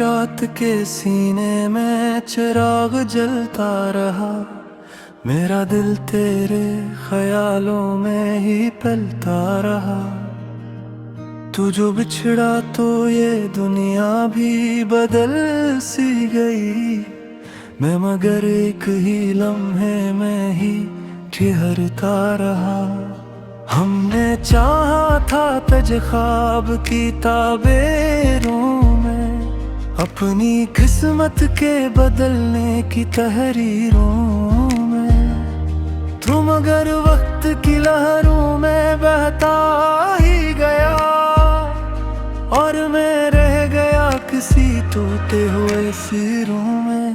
रात के सीने में चिराग जलता रहा। मेरा दिल तेरे ख्यालों में ही पलता रहा। तू जो बिछड़ा तो ये दुनिया भी बदल सी गई। मैं मगर एक ही लम्हे में ही ठहरता रहा। हमने चाहा था तज ख्वाब की ताबेरों में, अपनी किस्मत के बदलने की तहरीरों में। तू मगर वक्त की लहरों में बहता ही गया, और मैं रह गया किसी टूटे हुए सिरों में।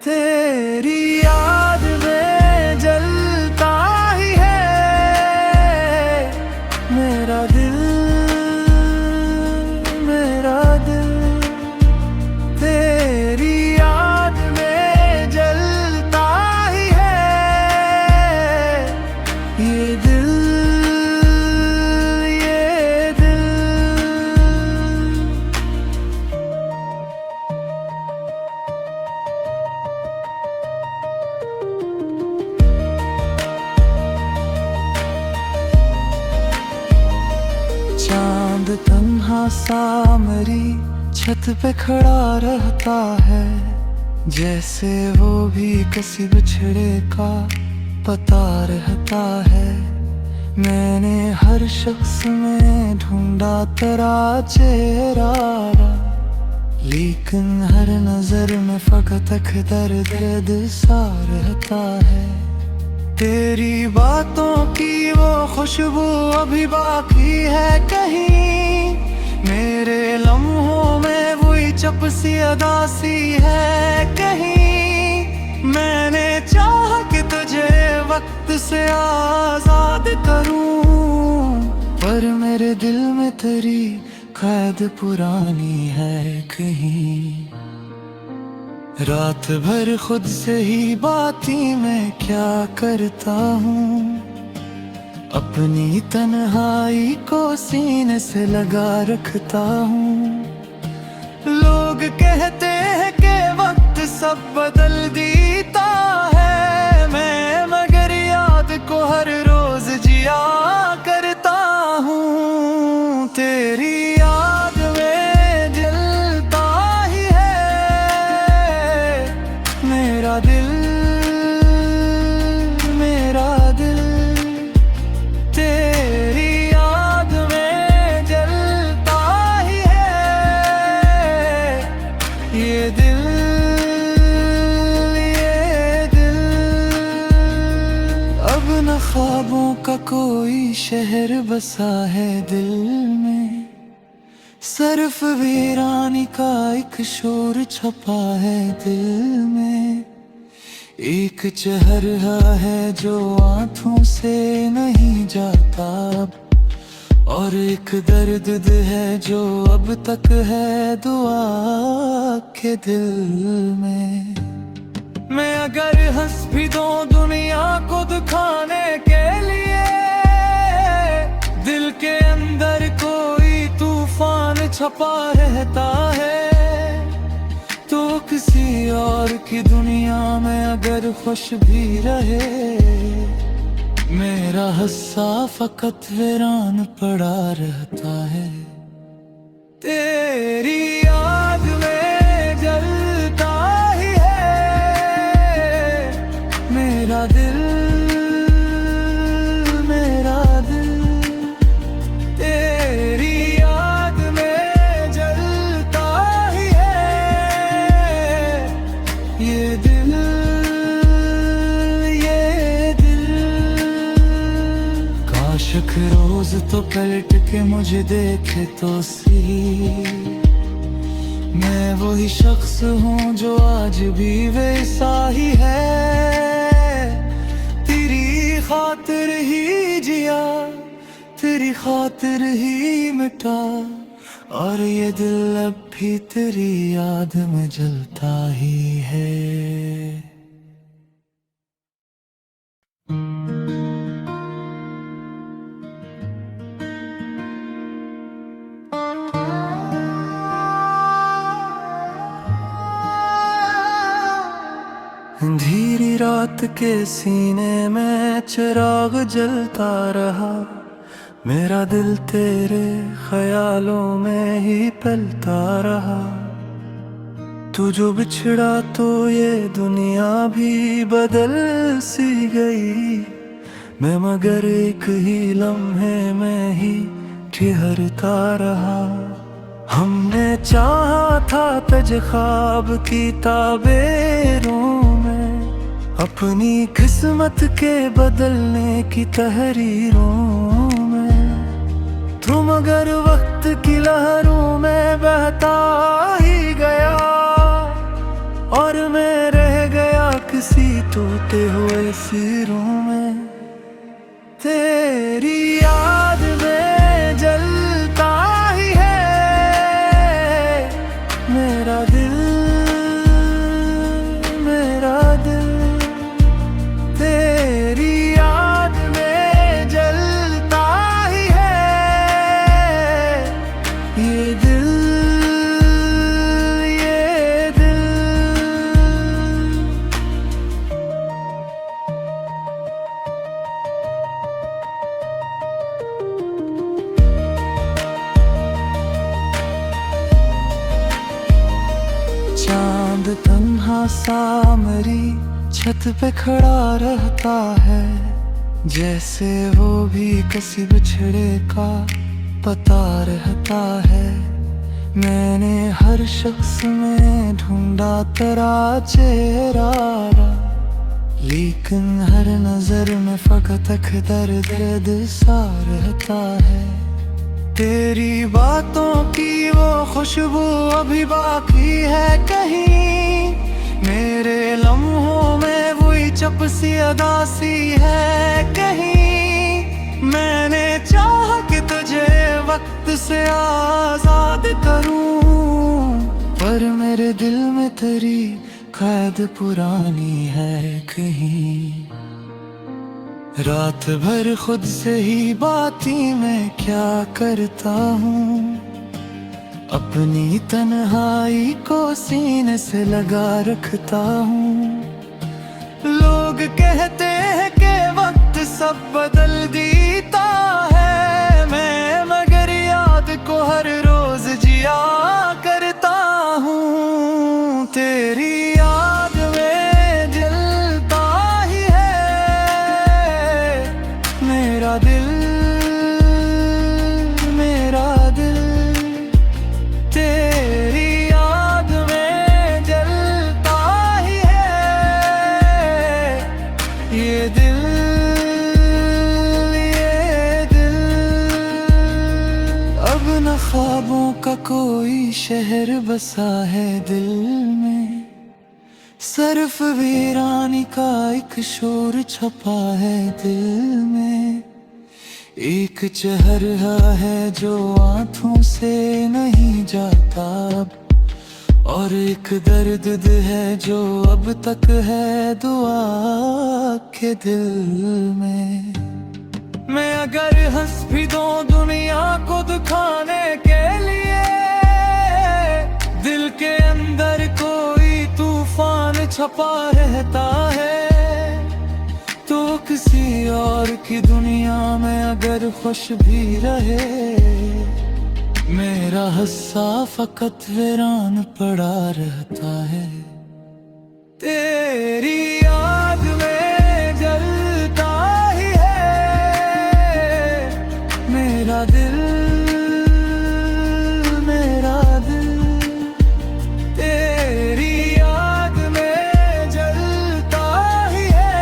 तेरी याद में जलता ही है मेरा दिल, मेरा दिल। तेरी याद में जलता ही है ये दिल, ये दिल। चांद तन्हा सा मेरी छत पे खड़ा रहता है, जैसे वो भी किसी बिछड़े का पता रहता है। मैंने हर शख्स में ढूंढा तेरा चेहरा, लेकिन हर नजर में फकत दर्द सा रहता है। तेरी बातों की वो खुशबू अभी बाकी है कहीं, मेरे लम्हों में वही चपसी अदासी है कहीं। मैंने चाहा कि तुझे वक्त से आजाद करूं, पर मेरे दिल में तेरी कैद पुरानी है कहीं। रात भर खुद से ही बातें मैं क्या करता हूँ, अपनी तन्हाई को सीने से लगा रखता हूँ। लोग कहते हैं कि वक्त सब बदल देता है, मैं मगर याद को हर रोज जिया करता हूँ। तेरी याद में जलता ही है मेरा दिल, मेरा दिल। तेरी याद में जलता ही है ये दिल, ये दिल। अब न ख्वाबों का कोई शहर बसा है दिल में, सिर्फ वीरानी का एक शोर छपा है दिल में। एक चेहरा है जो आंखों से नहीं जाता, और एक दर्द है जो अब तक है दुआ के दिल में। मैं अगर हंस भी दूं दुनिया को दिखाने के लिए, दिल के अंदर कोई तूफान छपा रहता है। तो किसी और की दुनिया में अगर खुश भी रहे, मेरा हिस्सा फकत वीरान पड़ा रहता है। तेरी याद में जलता ही है मेरा दिल, मेरा दिल। तेरी याद में जलता ही है ये दिल, ये दिल। काशक रोज तो पलट के मुझे देखे तो सी, मैं वही शख्स हूँ जो आज भी वैसा ही है। तेरी खातिर ही जिया, तेरी खातिर ही मिटा, और ये दिल अब भी तेरी याद में जलता ही है। अंधेरी रात के सीने में चिराग जलता रहा, मेरा दिल तेरे ख्यालों में ही पलता रहा। तू जो बिछड़ा तो ये दुनिया भी बदल सी गई, मैं मगर एक ही लम्हे में ही ठहरता रहा। हमने चाहा था तज ख्वाब की ताबेरों में, अपनी किस्मत के बदलने की तहरीरों में। तुम मगर वक्त की लहरों में बहता ही गया, और मैं रह गया किसी टूटे हुए सिरों में। तेरी याद में जलता ही है मेरा दिल, मेरा दिल। तेरी याद में जलता ही है ये दिल, ये दिल। चांद तन्हा सा मेरी छत पे खड़ा रहता है, जैसे वो भी किसी बिछड़े का पता रहता है। मैंने हर शख्स में ढूंढा तेरा चेहरा, लेकिन हर नजर में फकत दर्द सा रहता है। तेरी बातों की वो खुशबू अभी बाकी है कहीं, मेरे लम्हों में वही चपसी अदा सी है कहीं। मैंने चाहा कि तुझे वक्त से आजाद करूं, पर मेरे दिल में तेरी कैद पुरानी है कहीं। रात भर खुद से ही बातें मैं क्या करता हूँ, अपनी तन्हाई को सीने से लगा रखता हूँ। लोग कहते हैं कि वक्त सब बदल देता है, मैं मगर याद को हर रोज जिया करता हूँ। तेरी याद में जलता ही है मेरा दिल, मेरा दिल। तेरी याद में जलता ही है ये दिल, ये दिल। अब न ख्वाबों का कोई शहर बसा है दिल में, सिर्फ वीरानी का एक शोर छपा है दिल में। एक चेहरा है जो आंखों से नहीं जाता अब, और एक दर्द है जो अब तक है दुआ के दिल में। मैं अगर हंस भी दूं दुनिया को दिखाने के लिए, दिल के अंदर कोई तूफान छपा रहता है। तो किसी और की दुनिया में अगर खुश भी रहे, मेरा हिस्सा फकत वीरान पड़ा रहता है। तेरी याद में जलता ही है मेरा दिल, मेरा दिल। तेरी याद में जलता ही है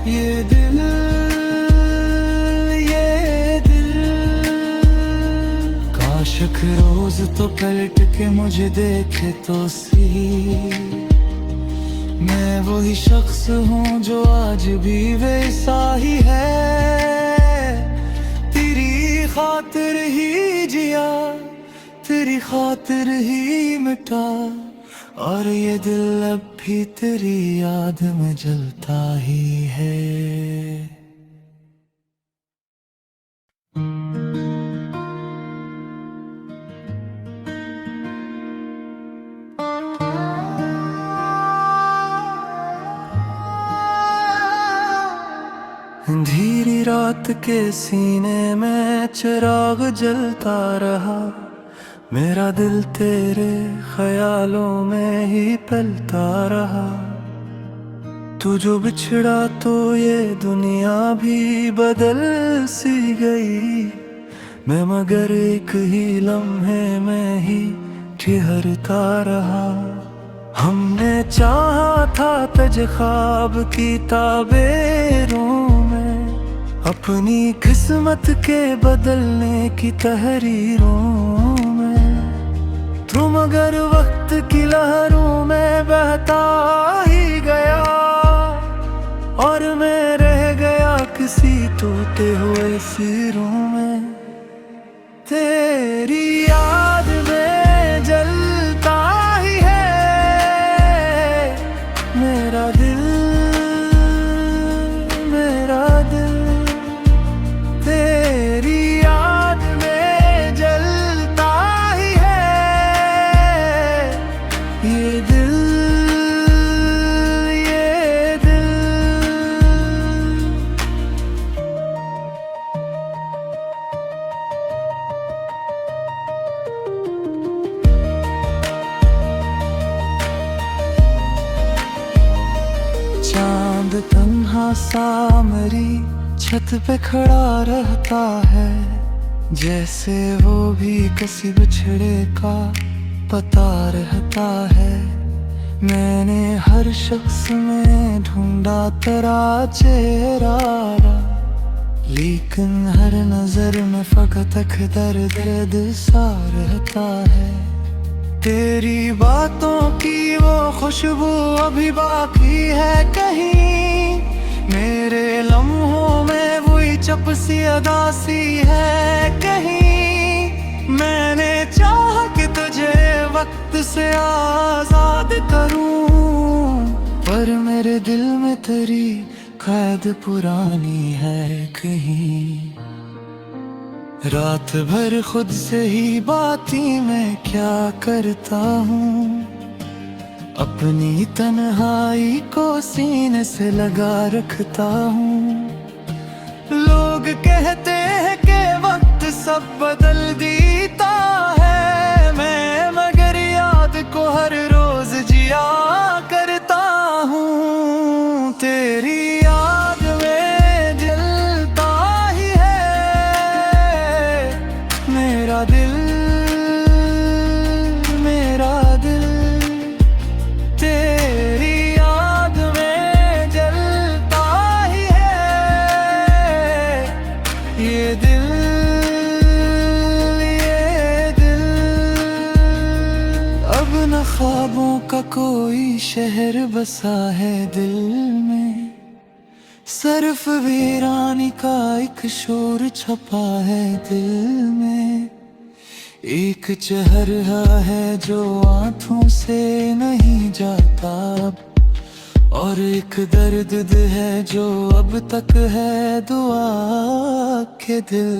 ये दिल, ये दिल। काशक रोज तो पलट के मुझे देखे तो सी, मैं वही शख्स हूँ जो आज भी वैसा ही है। तेरी खातिर ही जिया, तेरी खातिर ही मिटा, और ये दिल अब भी तेरी याद में जलता ही है। अंधेरी रात के सीने में चिराग जलता रहा, मेरा दिल तेरे ख्यालों में ही पलता रहा। तू जो बिछड़ा तो ये दुनिया भी बदल सी गई, मैं मगर एक ही लम्हे में ही ठहरता रहा। हमने चाहा था तज ख्वाब की ताबेरों में, अपनी किस्मत के बदलने की तहरीरों में। तुम अगर वक्त की लहरों में बहता ही गया, और मैं रह गया किसी टूटे हुए सिरों में। तेरी याद में जलता ही है मेरा दिल, मेरा दिल। तेरी याद में जलता ही है ये दिल, ये दिल। चांद तन्हा सा मेरी छत पे खड़ा रहता है, जैसे वो भी किसी बिछड़े का पता रहता है। मैंने हर शख्स में ढूंढा तेरा चेहरा, लेकिन हर नजर में फकत दर्द दर्द सा रहता है। तेरी बातों की वो खुशबू अभी बाकी है कहीं, मेरे लम्हों में वही चपसी अदा सी है कहीं। मैंने चाहा कि तुझे वक्त से आजाद करूं, पर मेरे दिल में तेरी कैद पुरानी है कहीं। रात भर खुद से ही बातें मैं क्या करता हूँ, अपनी तन्हाई को सीने से लगा रखता हूँ। लोग कहते हैं कि वक्त सब बदल देता है, मैं मगर याद को हर रोज जिया करता हूँ। तेरी याद में जलता ही है मेरा दिल, मेरा दिल। तेरी याद में जलता ही है ये दिल, ये दिल। अब न ख्वाबों का कोई शहर बसा है दिल में, सिर्फ वीरानी का एक शोर छपा है दिल में। एक चेहरा है जो आंखों से नहीं जाता अब, और एक दर्द है जो अब तक है दुआ के दिल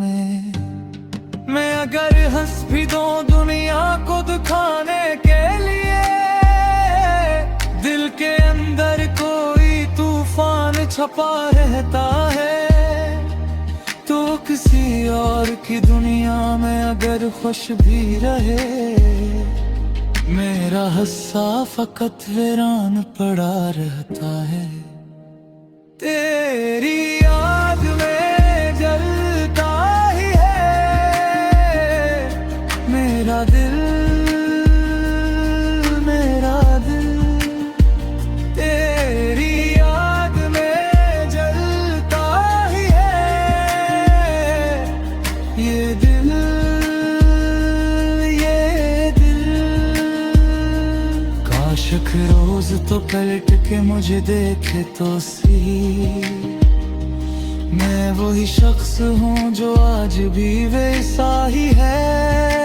में। मैं अगर हंस भी दूं दुनिया को दिखाने के लिए, दिल के अंदर कोई तूफान छपा रहता है। तो किसी और की दुनिया में अगर खुश भी रहे, मेरा हिस्सा फकत वीरान पड़ा रहता है। तेरी याद में जलता ही है मेरा दिल, मेरा दिल। तेरी याद में जलता ही है ये दिल, ये दिल। काश रोज तो पलट के मुझे देखे तो सी, मैं वही शख्स हूँ जो आज भी वैसा ही है।